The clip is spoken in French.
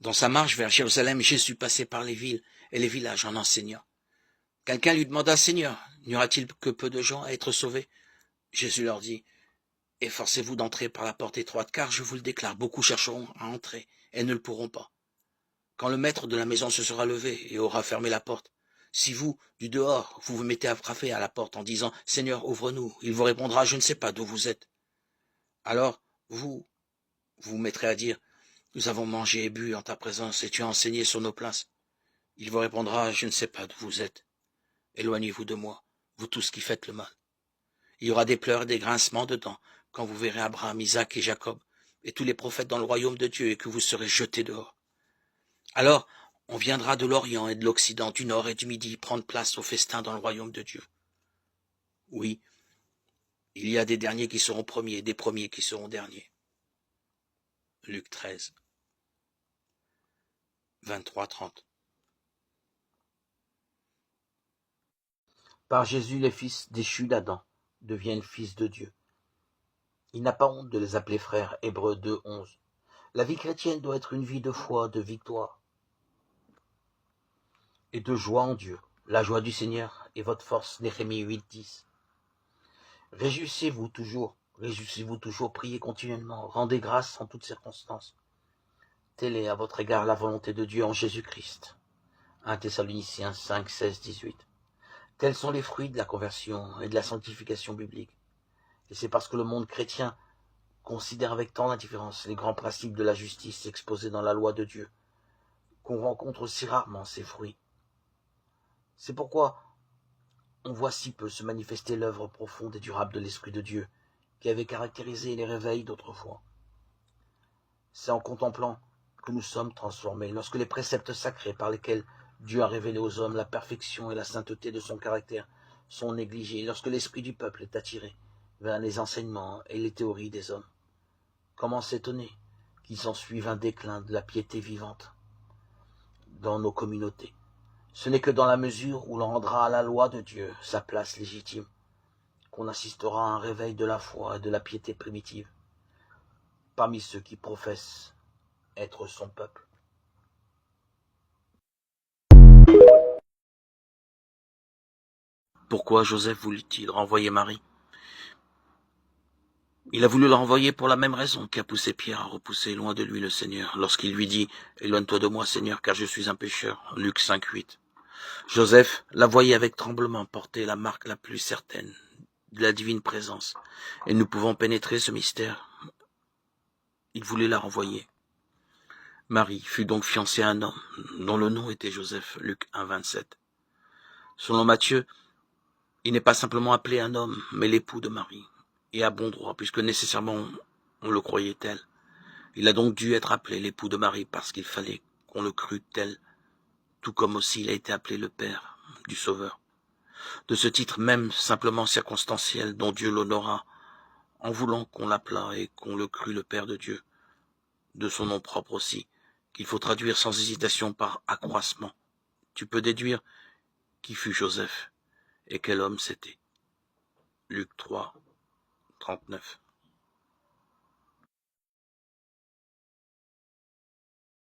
Dans sa marche vers Jérusalem, Jésus passait par les villes et les villages en enseignant. Quelqu'un lui demanda, « Seigneur, n'y aura-t-il que peu de gens à être sauvés ?» Jésus leur dit, « Efforcez-vous d'entrer par la porte étroite, car je vous le déclare, beaucoup chercheront à entrer et ne le pourront pas. Quand le maître de la maison se sera levé et aura fermé la porte, si vous, du dehors, vous vous mettez à frapper à la porte en disant, « Seigneur, ouvre-nous », il vous répondra, « Je ne sais pas d'où vous êtes. » Alors, vous vous mettrez à dire, « Nous avons mangé et bu en ta présence et tu as enseigné sur nos places. » Il vous répondra, « Je ne sais pas d'où vous êtes. Éloignez-vous de moi, vous tous qui faites le mal. » Il y aura des pleurs et des grincements de dents quand vous verrez Abraham, Isaac et Jacob et tous les prophètes dans le royaume de Dieu et que vous serez jetés dehors. Alors, on viendra de l'Orient et de l'Occident, du Nord et du Midi prendre place au festin dans le royaume de Dieu. Oui, il y a des derniers qui seront premiers et des premiers qui seront derniers. Luc 13, 23-30. Par Jésus, les fils déchus d'Adam deviennent fils de Dieu. Il n'a pas honte de les appeler frères, Hébreux 2, 11. La vie chrétienne doit être une vie de foi, de victoire et de joie en Dieu. La joie du Seigneur est votre force, Néhémie 8, 10. Réjouissez-vous toujours, priez continuellement, rendez grâce en toutes circonstances. Telle est à votre égard la volonté de Dieu en Jésus-Christ. 1 Thessaloniciens 5, 16, 18. Tels sont les fruits de la conversion et de la sanctification biblique. Et c'est parce que le monde chrétien considère avec tant d'indifférence les grands principes de la justice exposés dans la loi de Dieu qu'on rencontre si rarement ces fruits. C'est pourquoi on voit si peu se manifester l'œuvre profonde et durable de l'Esprit de Dieu qui avait caractérisé les réveils d'autrefois. C'est en contemplant que nous sommes transformés, lorsque les préceptes sacrés par lesquels Dieu a révélé aux hommes la perfection et la sainteté de son caractère sont négligés, lorsque l'esprit du peuple est attiré vers les enseignements et les théories des hommes. Comment s'étonner qu'il s'en suive un déclin de la piété vivante dans nos communautés? Ce n'est que dans la mesure où l'on rendra à la loi de Dieu sa place légitime qu'on assistera à un réveil de la foi et de la piété primitive parmi ceux qui professent être son peuple. Pourquoi Joseph voulut-il renvoyer Marie? Il a voulu la renvoyer pour la même raison qui a poussé Pierre à repousser loin de lui le Seigneur, lorsqu'il lui dit « Éloigne-toi de moi, Seigneur, car je suis un pécheur » Luc 5, 8. Joseph la voyait avec tremblement porter la marque la plus certaine de la divine présence, et nous pouvons pénétrer ce mystère. Il voulait la renvoyer. Marie fut donc fiancée à un homme dont le nom était Joseph, Luc 1, 27. Selon Matthieu, il n'est pas simplement appelé un homme, mais l'époux de Marie, et à bon droit, puisque nécessairement on le croyait tel. Il a donc dû être appelé l'époux de Marie parce qu'il fallait qu'on le crût tel, tout comme aussi il a été appelé le Père du Sauveur. De ce titre même simplement circonstanciel dont Dieu l'honora, en voulant qu'on l'appelât et qu'on le crût le Père de Dieu, de son nom propre aussi, qu'il faut traduire sans hésitation par accroissement. Tu peux déduire qui fut Joseph et quel homme c'était. Luc 3, 39.